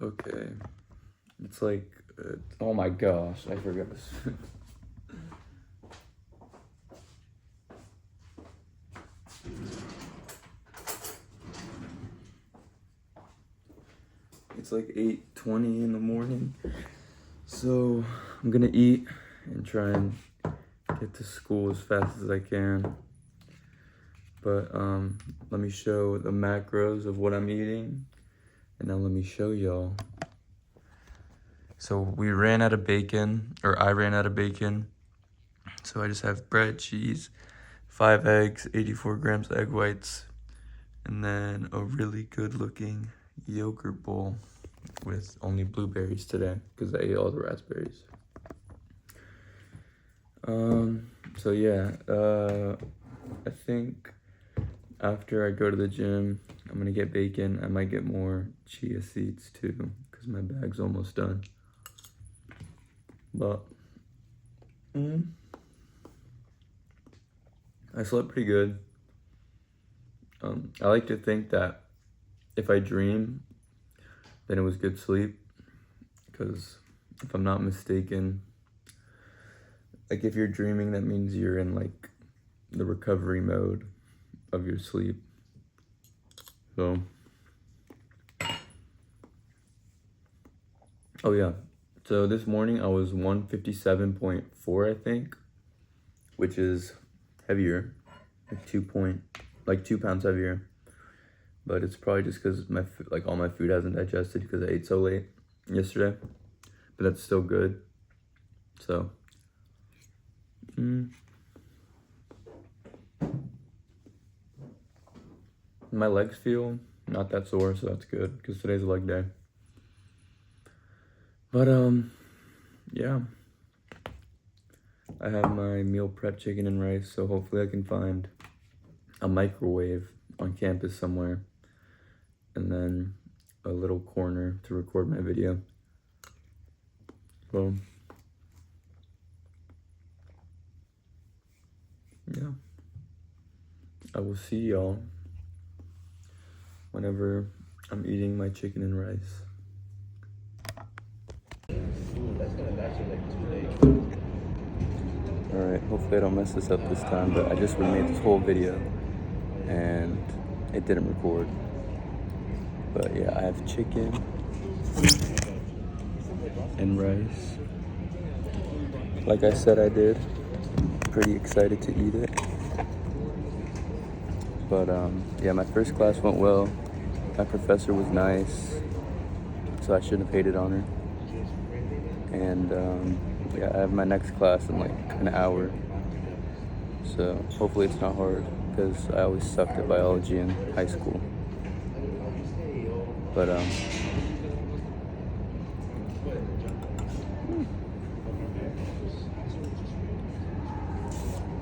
Okay, it's like, oh my gosh, I forgot this. It's like 8:20 in the morning, so I'm gonna eat and try and get to school as fast as I can. But let me show the macros of what I'm eating, and now let me show y'all. So we ran out of bacon, or I ran out of bacon. So I just have bread, cheese, 5 eggs, 84 grams of egg whites, and then a really good looking yogurt bowl with only blueberries today because I ate all the raspberries. So yeah, I think after I go to the gym, I'm gonna get bacon. I might get more chia seeds too because my bag's almost done. But I slept pretty good. I like to think that if I dream, then it was good sleep, because if I'm not mistaken, like if you're dreaming, that means you're in like the recovery mode of your sleep. So, oh yeah, so this morning I was 157.4, I think, which is heavier, like 2 pounds heavier. But it's probably just because all my food hasn't digested because I ate so late yesterday. But that's still good. So, my legs feel not that sore, so that's good because today's a leg day. But yeah, I have my meal prep chicken and rice, so hopefully I can find a microwave on campus somewhere, and then a little corner to record my video. So, yeah, I will see y'all whenever I'm eating my chicken and rice. Alright, hopefully I don't mess this up this time, but I just remade this whole video and it didn't record. But yeah, I have chicken and rice. Like I said I did. Pretty excited to eat it. But yeah, my first class went well. My professor was nice, so I shouldn't have hated on her. And yeah, I have my next class in like an hour. So hopefully it's not hard, because I always sucked at biology in high school. But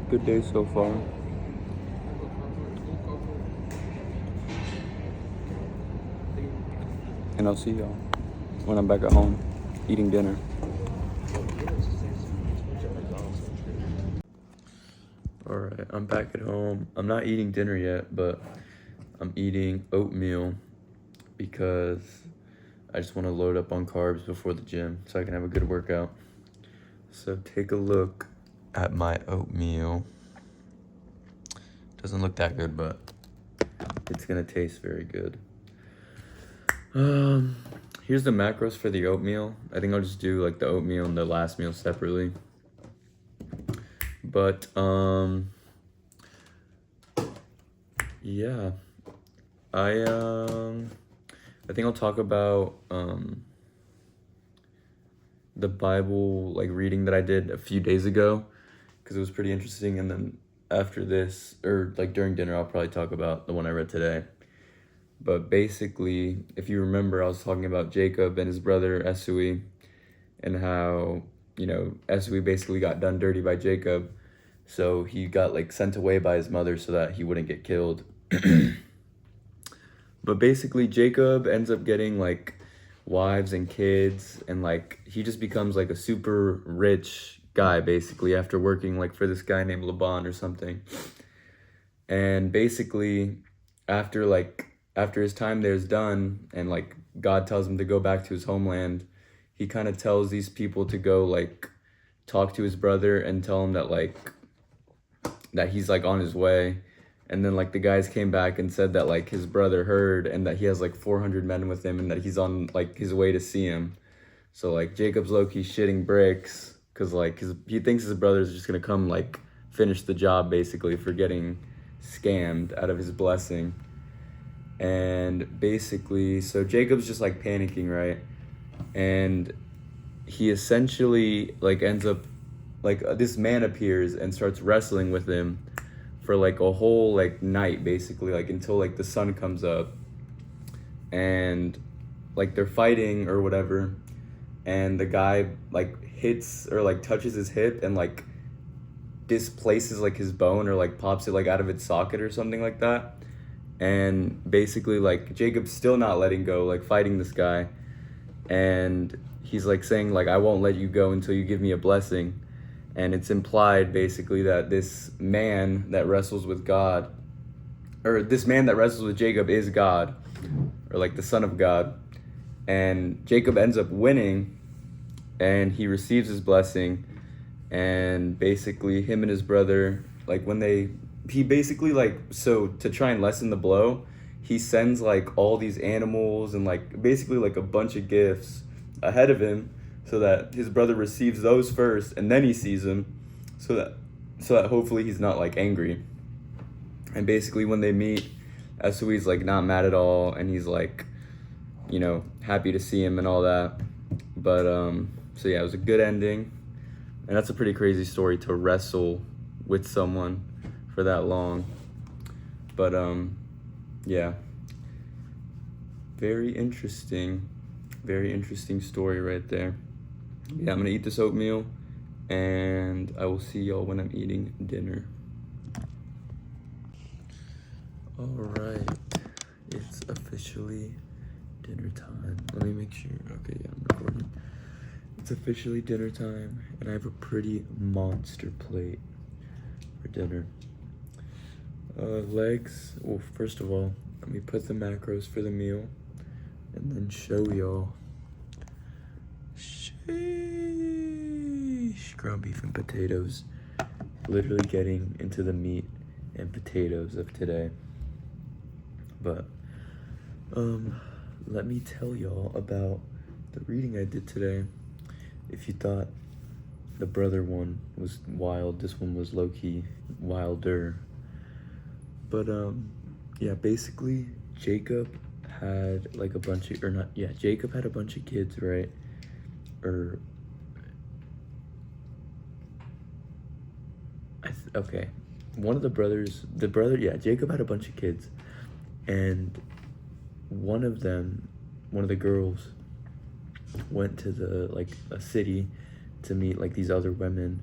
good day so far. And I'll see y'all when I'm back at home eating dinner. Alright, I'm back at home. I'm not eating dinner yet, but I'm eating oatmeal because I just want to load up on carbs before the gym so I can have a good workout. So take a look at my oatmeal. Doesn't look that good, but it's gonna taste very good. Here's the macros for the oatmeal. I think I'll just do like the oatmeal and the last meal separately. But yeah, I think I'll talk about the Bible like reading that I did a few days ago, because it was pretty interesting. And then after this, or like during dinner, I'll probably talk about the one I read today. But basically, if you remember, I was talking about Jacob and his brother Esau, and how, you know, Esau basically got done dirty by Jacob, so he got like sent away by his mother so that he wouldn't get killed. But basically, Jacob ends up getting like wives and kids, and like he just becomes like a super rich guy basically after working like for this guy named Laban or something. And basically after his time there's done, and like God tells him to go back to his homeland, he kind of tells these people to go like talk to his brother and tell him that like that he's like on his way. And then like the guys came back and said that like his brother heard and that he has like 400 men with him and that he's on like his way to see him. So like Jacob's low-key shitting bricks because like he thinks his brother's just gonna come like finish the job basically for getting scammed out of his blessing. And basically, so Jacob's just like panicking, right? And he essentially like ends up like this man appears and starts wrestling with him for like a whole like night basically, like until like the sun comes up. And like they're fighting or whatever, and the guy like hits or like touches his hip and like displaces like his bone or like pops it like out of its socket or something like that. And basically like Jacob's still not letting go, like fighting this guy, and he's like saying like, I won't let you go until you give me a blessing. And it's implied basically that this man that wrestles with God, or this man that wrestles with Jacob is God, or like the son of God. And Jacob ends up winning and he receives his blessing. And basically him and his brother, like he basically like, so to try and lessen the blow, he sends like all these animals and like basically like a bunch of gifts ahead of him so that his brother receives those first and then he sees him, so that hopefully he's not like angry. And basically when they meet, Esui's like not mad at all and he's like, you know, happy to see him and all that. But so yeah, it was a good ending. And that's a pretty crazy story to wrestle with someone for that long. But yeah, very interesting story right there. Yeah, I'm gonna eat this oatmeal and I will see y'all when I'm eating dinner. All right, it's officially dinner time. Let me make sure. Okay, yeah, I'm recording. It's officially dinner time and I have a pretty monster plate for dinner. Legs. Well, first of all, let me put the macros for the meal and then show y'all. Sheesh. Ground beef and potatoes. Literally getting into the meat and potatoes of today. But let me tell y'all about the reading I did today. If you thought the brother one was wild, this one was low-key wilder. But yeah, basically Jacob had like a bunch of, or not, yeah, Jacob had a bunch of kids, right? Or okay, one of the brothers, yeah, Jacob had a bunch of kids, and one of the girls went to a city to meet like these other women.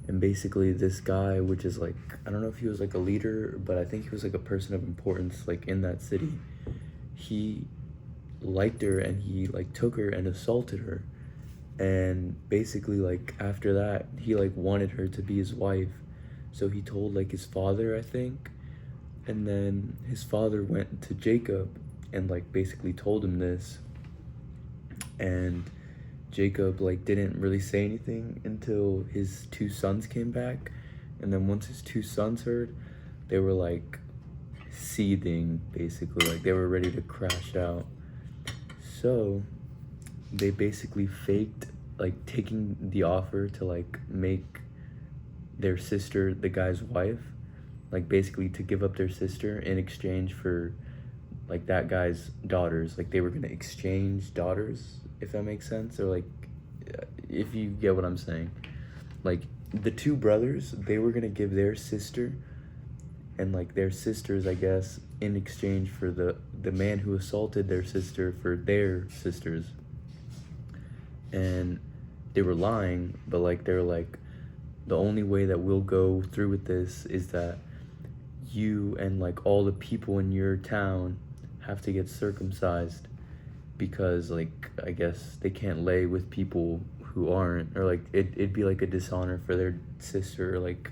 And basically this guy, which is like, I don't know if he was like a leader, but I think he was like a person of importance like in that city. He liked her and he like took her and assaulted her. And basically like after that, he like wanted her to be his wife. So he told like his father, I think. And then his father went to Jacob and like basically told him this. And Jacob like didn't really say anything until his two sons came back. And then once his two sons heard, they were like seething basically, like they were ready to crash out. So they basically faked like taking the offer to like make their sister the guy's wife, like basically to give up their sister in exchange for like that guy's daughters. Like they were gonna exchange daughters, if that makes sense, or like if you get what I'm saying. Like the two brothers, they were gonna give their sister and like their sisters, I guess, in exchange for the man who assaulted their sister for their sisters. And they were lying, but like they're like, the only way that we'll go through with this is that you and like all the people in your town have to get circumcised, because like I guess they can't lay with people who aren't, or like it'd be like a dishonor for their sister, or like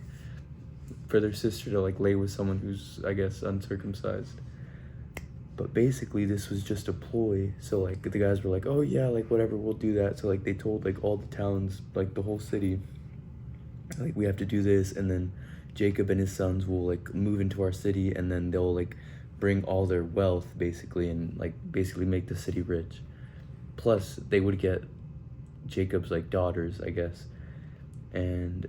for their sister to like lay with someone who's, I guess, uncircumcised. But basically this was just a ploy. So like the guys were like, oh yeah, like whatever, we'll do that. So like they told like all the towns, like the whole city, like we have to do this, and then Jacob and his sons will like move into our city, and then they'll like bring all their wealth basically, and like basically make the city rich. Plus they would get Jacob's like daughters, I guess. And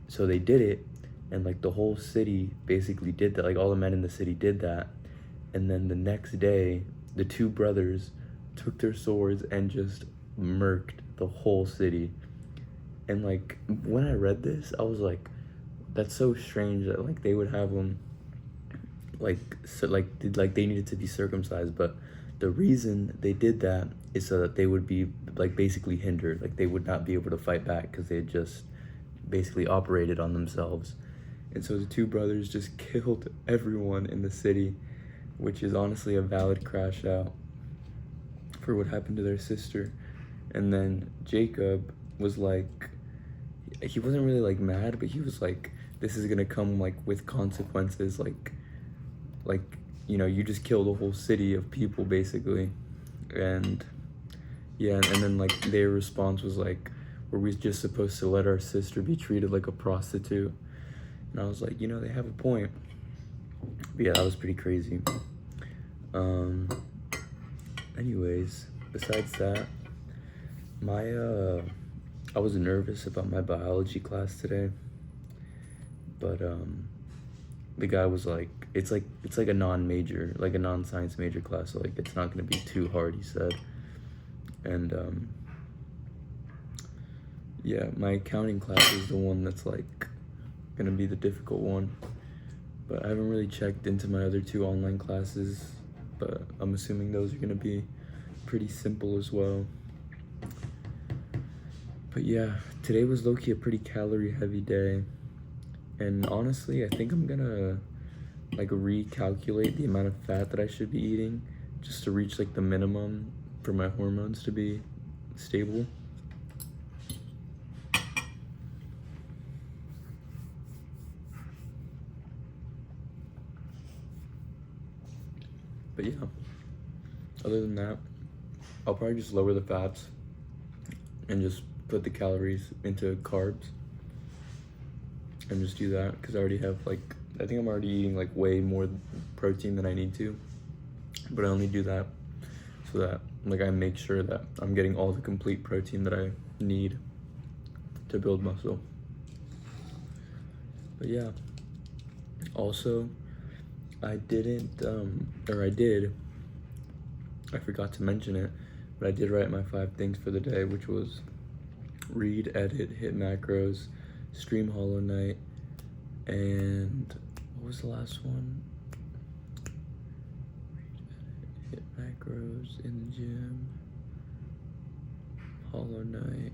so they did it, and like the whole city basically did that, like all the men in the city did that. And then the next day the two brothers took their swords and just murked the whole city. And like when I read this, I was like, that's so strange that like they would have them like they needed to be circumcised. But the reason they did that is so that they would be like basically hindered, like they would not be able to fight back because they had just basically operated on themselves. And so the two brothers just killed everyone in the city, which is honestly a valid crash out for what happened to their sister. And then Jacob was like, he wasn't really like mad, but he was like, this is gonna come like with consequences, like you know, you just killed a whole city of people basically. And yeah, and then like their response was like, were we just supposed to let our sister be treated like a prostitute? And I was like, you know, they have a point. But yeah, that was pretty crazy. Anyways, besides that, I was nervous about my biology class today, but the guy was like, it's like a non-major, like a non-science major class, so like it's not gonna be too hard, he said. And yeah, my accounting class is the one that's like gonna be the difficult one. But I haven't really checked into my other two online classes, but I'm assuming those are gonna be pretty simple as well. But yeah, today was low-key a pretty calorie-heavy day. And honestly, I think I'm gonna like recalculate the amount of fat that I should be eating just to reach like the minimum for my hormones to be stable. But yeah, other than that, I'll probably just lower the fats and just put the calories into carbs and just do that, because I already have like, I think I'm already eating like way more protein than I need to, but I only do that so that like I make sure that I'm getting all the complete protein that I need to build muscle. But yeah, also I didn't, I forgot to mention it, but I did write my 5 things for the day, which was read, edit, hit macros, stream Hollow Knight, and what was the last one? Read, edit, hit macros, in the gym, Hollow Knight.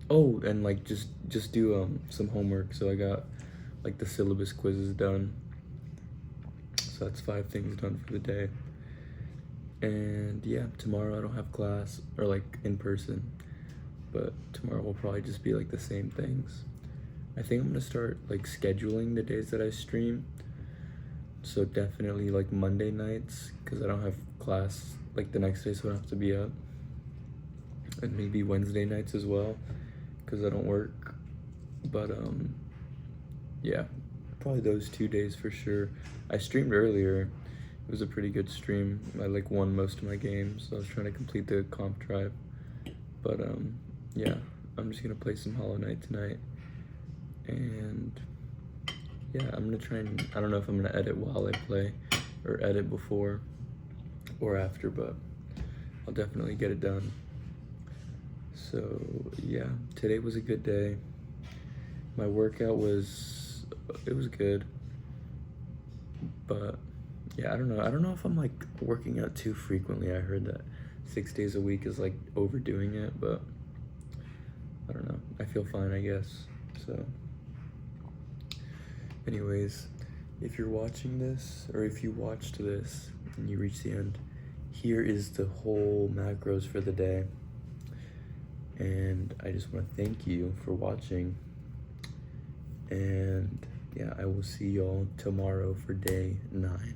Oh, and like just do some homework. So I got like the syllabus quizzes done. So that's 5 things done for the day. And yeah, tomorrow I don't have class or like in person, but tomorrow will probably just be like the same things. I think I'm gonna start like scheduling the days that I stream. So definitely like Monday nights, because I don't have class like the next day, so I don't have to be up. And maybe Wednesday nights as well, because I don't work. But yeah, probably those 2 days for sure. I streamed earlier. It was a pretty good stream. I like won most of my games. So I was trying to complete the comp tribe. But yeah, I'm just gonna play some Hollow Knight tonight. And yeah, I'm gonna try and, I don't know if I'm gonna edit while I play or edit before or after, but I'll definitely get it done. So yeah, today was a good day. My workout was good, but yeah, I don't know if I'm like working out too frequently. I heard that 6 days a week is like overdoing it, but I don't know. I feel fine, I guess. So anyways, if you're watching this, or if you watched this and you reach the end, here is the whole macros for the day. And I just want to thank you for watching. And yeah, I will see y'all tomorrow for day 9.